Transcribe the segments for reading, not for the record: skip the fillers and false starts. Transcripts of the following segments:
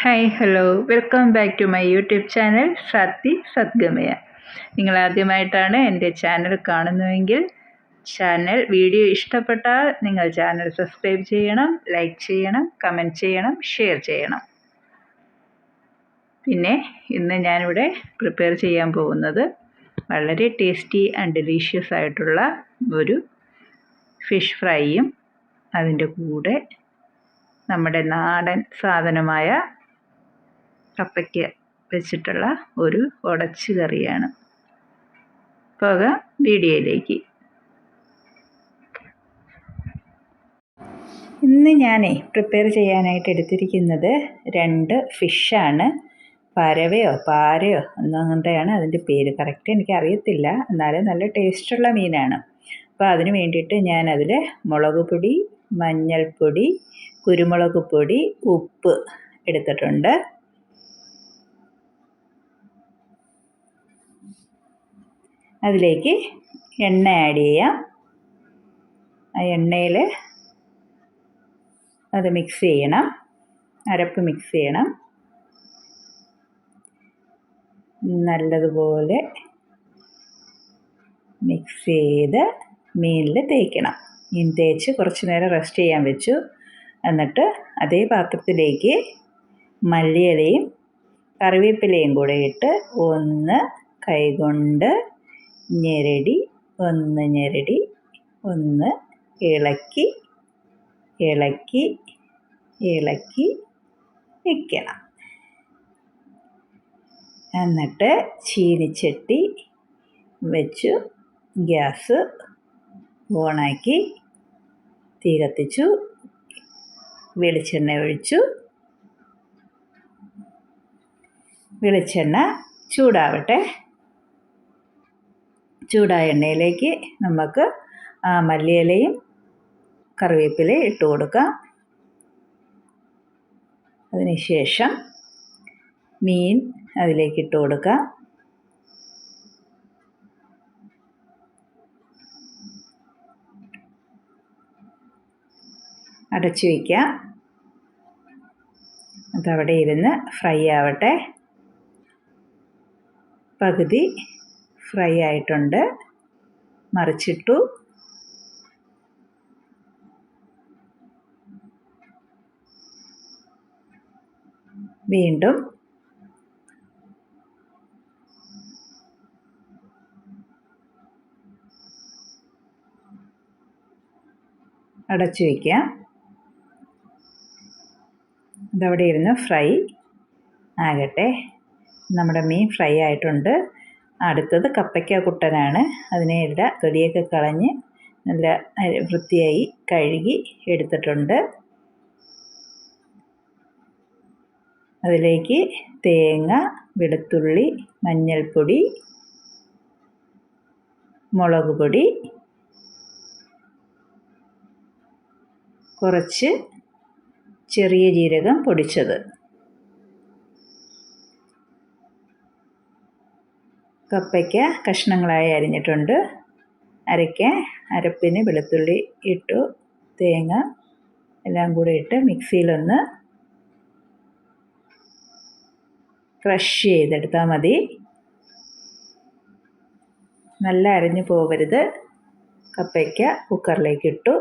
Hi hello welcome back to my YouTube channel Sathi Sadgamaya. നിങ്ങൾ ആദ്യമായിട്ടാണ് എൻ്റെ ചാനൽ കാണുന്നതെങ്കിൽ വീഡിയോ ഇഷ്ടപ്പെട്ടാൽ നിങ്ങൾ ചാനൽ സബ്സ്ക്രൈബ് ചെയ്യണം, ലൈക്ക് ചെയ്യണം, കമൻറ്റ് ചെയ്യണം, ഷെയർ ചെയ്യണം. പിന്നെ ഇന്ന് ഞാനിവിടെ പ്രിപ്പയർ ചെയ്യാൻ പോകുന്നത് വളരെ ടേസ്റ്റി ആൻഡ് ഡെലീഷ്യസ് ആയിട്ടുള്ള ഒരു ഫിഷ് ഫ്രൈയും അതിൻ്റെ കൂടെ നമ്മുടെ നാടൻ സാധനമായ കപ്പയ്ക്ക വെച്ചിട്ടുള്ള ഒരു ഉടച്ച് കറിയാണ്. പോകാം വീഡിയോയിലേക്ക്. ഇന്ന് ഞാൻ പ്രിപ്പയർ ചെയ്യാനായിട്ട് എടുത്തിരിക്കുന്നത് 2 ഫിഷാണ്. പരവയോ പാരയോ എന്നങ്ങനെയാണ് അതിൻ്റെ പേര്, കറക്റ്റ് എനിക്കറിയത്തില്ല, എന്നാലും നല്ല ടേസ്റ്റുള്ള മീനാണ്. അപ്പോൾ അതിന് വേണ്ടിയിട്ട് ഞാനതിൽ മുളക് പൊടി, മഞ്ഞൾപ്പൊടി, കുരുമുളക് പൊടി, ഉപ്പ് എടുത്തിട്ടുണ്ട്. അതിലേക്ക് എണ്ണ ആഡ് ചെയ്യാം. ആ എണ്ണയിൽ അത് മിക്സ് ചെയ്യണം, അരപ്പ് മിക്സ് ചെയ്യണം. നല്ലതുപോലെ മിക്സ് ചെയ്ത് മീനിൽ തേക്കണം. മീൻ തേച്ച് കുറച്ച് നേരം റെസ്റ്റ് ചെയ്യാൻ വെച്ചു. എന്നിട്ട് അതേ പാത്രത്തിലേക്ക് മല്ലിയിലയും കറിവേപ്പിലയും കൂടെ ഇട്ട് ഒന്ന് കൈകൊണ്ട് ഞെരടി ഒന്ന് ഇളക്കി വയ്ക്കണം. എന്നിട്ട് ചീനിച്ചട്ടി വെച്ചു, ഗ്യാസ് ഓണാക്കി, തീ കത്തിച്ചു, വെളിച്ചെണ്ണ ഒഴിച്ചു. വെളിച്ചെണ്ണ ചൂടാവട്ടെ. ചൂടായ എണ്ണയിലേക്ക് നമുക്ക് മല്ലിയിലയും കറിവേപ്പിലയും ഇട്ട് കൊടുക്കാം. അതിനുശേഷം മീൻ അതിലേക്ക് ഇട്ട് കൊടുക്കാം. അടച്ചു വയ്ക്കാം. അതവിടെ ഇരുന്ന് ഫ്രൈ ആവട്ടെ. പകുതി ഫ്രൈ ആയിട്ടുണ്ട്. മറിച്ചിട്ടു. വീണ്ടും അടച്ചു വയ്ക്കാം. അതവിടെ ഇരുന്ന് ഫ്രൈ ആകട്ടെ. നമ്മുടെ മീൻ ഫ്രൈ ആയിട്ടുണ്ട്. അടുത്തത് കപ്പയ്ക്ക കുട്ടനാണ്. അതിനെല്ലാം തൊലിയൊക്കെ കളഞ്ഞ് നല്ല വൃത്തിയായി കഴുകി എടുത്തിട്ടുണ്ട്. അതിലേക്ക് തേങ്ങ, വെളുത്തുള്ളി, മഞ്ഞൾപ്പൊടി, മുളക് പൊടി, കുറച്ച് ചെറിയ ജീരകം പൊടിച്ചത്, കപ്പയ്ക്ക കഷ്ണങ്ങളായി അരിഞ്ഞിട്ടുണ്ട്. അരപ്പിന് വെളുത്തുള്ളി ഇട്ടു, തേങ്ങ എല്ലാം കൂടെ ഇട്ട് മിക്സിയിലൊന്ന് ക്രഷ് ചെയ്തെടുത്താൽ മതി. നല്ല അരഞ്ഞു പോകരുത്. കപ്പയ്ക്ക കുക്കറിലേക്ക് ഇട്ടു.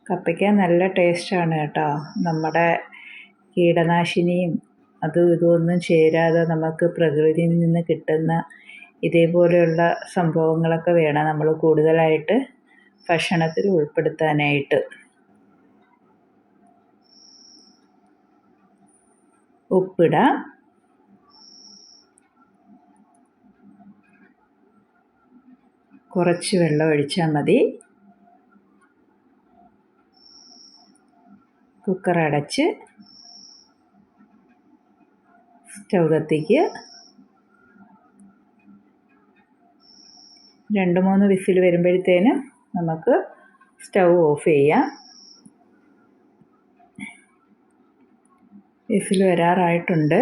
കപ്പയ്ക്ക നല്ല ടേസ്റ്റാണ് കേട്ടോ. നമ്മുടെ കീടനാശിനിയും അതും ഇതൊന്നും ചേരാതെ നമുക്ക് പ്രകൃതിയിൽ നിന്ന് കിട്ടുന്ന ഇതേപോലെയുള്ള സംഭവങ്ങളൊക്കെ വേണം നമ്മൾ കൂടുതലായിട്ട് ഭക്ഷണത്തിൽ ഉൾപ്പെടുത്താനായിട്ട്. ഉപ്പിടാം. കുറച്ച് വെള്ളം ഒഴിച്ചാൽ മതി. കുക്കർ അടച്ച് സ്റ്റൗ കത്തിക്ക്. 2-3 വിസിൽ വരുമ്പോഴത്തേനും നമുക്ക് സ്റ്റൗ ഓഫ് ചെയ്യാം. വിസിൽ വരാറായിട്ടുണ്ട്.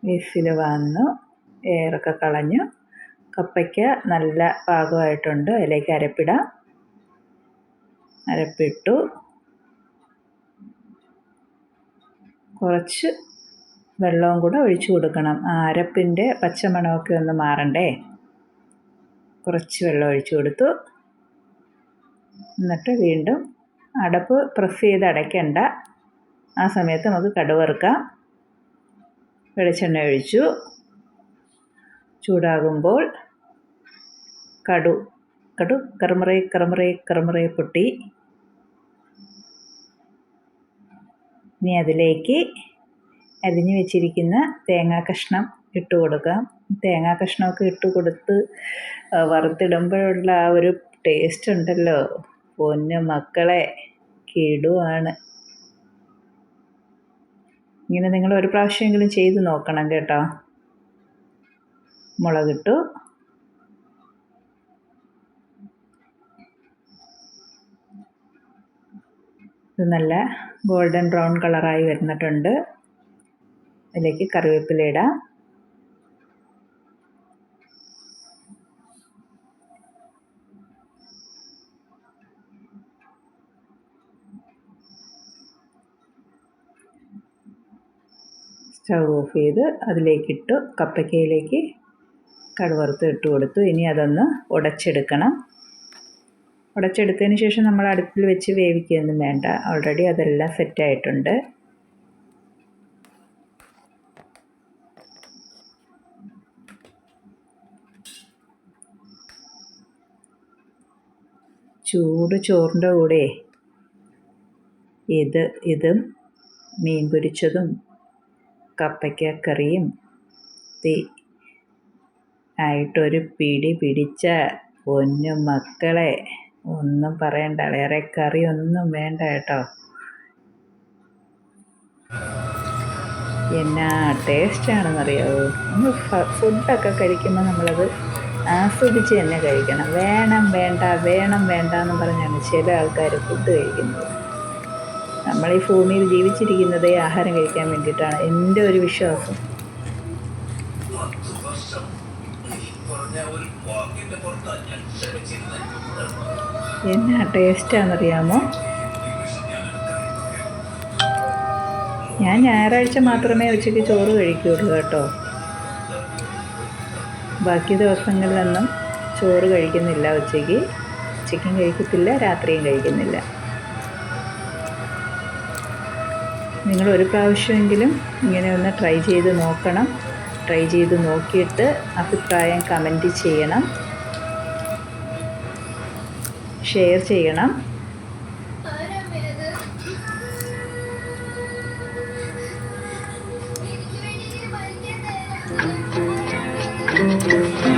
വിസിൽ വന്നു, എയറൊക്കെ കളഞ്ഞു. കപ്പയ്ക്ക നല്ല പാകമായിട്ടുണ്ട്. അതിലേക്ക് അരപ്പിടാം. അരപ്പിട്ടു. കുറച്ച് വെള്ളവും കൂടെ ഒഴിച്ചു കൊടുക്കണം. ആ അരപ്പിൻ്റെ പച്ചമണമൊക്കെ ഒന്ന് മാറണ്ടേ. കുറച്ച് വെള്ളം ഒഴിച്ചു കൊടുത്തു. എന്നിട്ട് വീണ്ടും അടപ്പ് പ്രസ് ചെയ്ത് അടയ്ക്കണ്ട. ആ സമയത്ത് നമുക്ക് കടുക് വറുക്കാം. വെളിച്ചെണ്ണ ഒഴിച്ചു. ചൂടാകുമ്പോൾ കടു കറുമുറേ പൊട്ടി. ഇനി അതിലേക്ക് അരിഞ്ഞു വെച്ചിരിക്കുന്ന തേങ്ങാ കഷ്ണം ഇട്ട് കൊടുക്കാം. തേങ്ങാ കഷ്ണമൊക്കെ ഇട്ട് കൊടുത്ത് വറുത്തിടുമ്പോഴുള്ള ആ ഒരു ടേസ്റ്റ് ഉണ്ടല്ലോ, പൊന്നു മക്കളെ, കിടുവാണ്. ഇങ്ങനെ നിങ്ങൾ ഒരു പ്രാവശ്യമെങ്കിലും ചെയ്ത് നോക്കണം കേട്ടോ. മുളകിട്ടു. ഇത് നല്ല ഗോൾഡൻ ബ്രൗൺ കളറായി വരുന്നിട്ടുണ്ട്. അതിലേക്ക് കറിവേപ്പില ഇടാം. സ്റ്റൗ ഓഫ് ചെയ്ത് അതിലേക്കിട്ടു. കപ്പയ്ക്കയിലേക്ക് കടുക് വറുത്ത് ഇട്ട് കൊടുത്തു. ഇനി അതൊന്ന് ഉടച്ചെടുക്കണം. ഉടച്ചെടുത്തതിന് ശേഷം നമ്മൾ അടുപ്പിൽ വെച്ച് വേവിക്കുകയൊന്നും വേണ്ട. ഓൾറെഡി അതെല്ലാം സെറ്റായിട്ടുണ്ട്. ചൂട് ചോറിൻ്റെ കൂടെ ഇതും മീൻ പൊരിച്ചതും കപ്പയ്ക്ക കറിയും ആയിട്ടൊരു പിടി പിടിച്ച പൊന്നു മക്കളെ, ഒന്നും പറയണ്ട. വേറെ കറി ഒന്നും വേണ്ട കേട്ടോ. എന്നാ ടേസ്റ്റാണെന്നറിയാവോ. നമ്മൾ ഫുഡൊക്കെ കഴിക്കുമ്പോൾ നമ്മളത് ആസ്വദിച്ച് തന്നെ കഴിക്കണം. വേണം വേണ്ട എന്ന് പറഞ്ഞാണ് ചില ആൾക്കാർ ഫുഡ് കഴിക്കുന്നത്. നമ്മൾ ഈ ഭൂമിയിൽ ജീവിച്ചിരിക്കുന്നതേ ആഹാരം കഴിക്കാൻ വേണ്ടിയിട്ടാണ്, എൻ്റെ ഒരു വിശ്വാസം. എന്നാ ടേസ്റ്റാണെന്നറിയാമോ. ഞാൻ ഞായറാഴ്ച മാത്രമേ ഉച്ചയ്ക്ക് ചോറ് കഴിക്കുകയുള്ളൂ കേട്ടോ. ബാക്കി ദിവസങ്ങളിലൊന്നും ചോറ് കഴിക്കുന്നില്ല. ഉച്ചയ്ക്കും കഴിക്കത്തില്ല, രാത്രിയും കഴിക്കുന്നില്ല. നിങ്ങൾ ഒരു പ്രാവശ്യമെങ്കിലും ഇങ്ങനെ ഒന്ന് ട്രൈ ചെയ്ത് നോക്കണം. ട്രൈ ചെയ്ത് നോക്കിയിട്ട് അഭിപ്രായം കമൻറ്റ് ചെയ്യണം, ഷെയർ ചെയ്യണം. Thank you.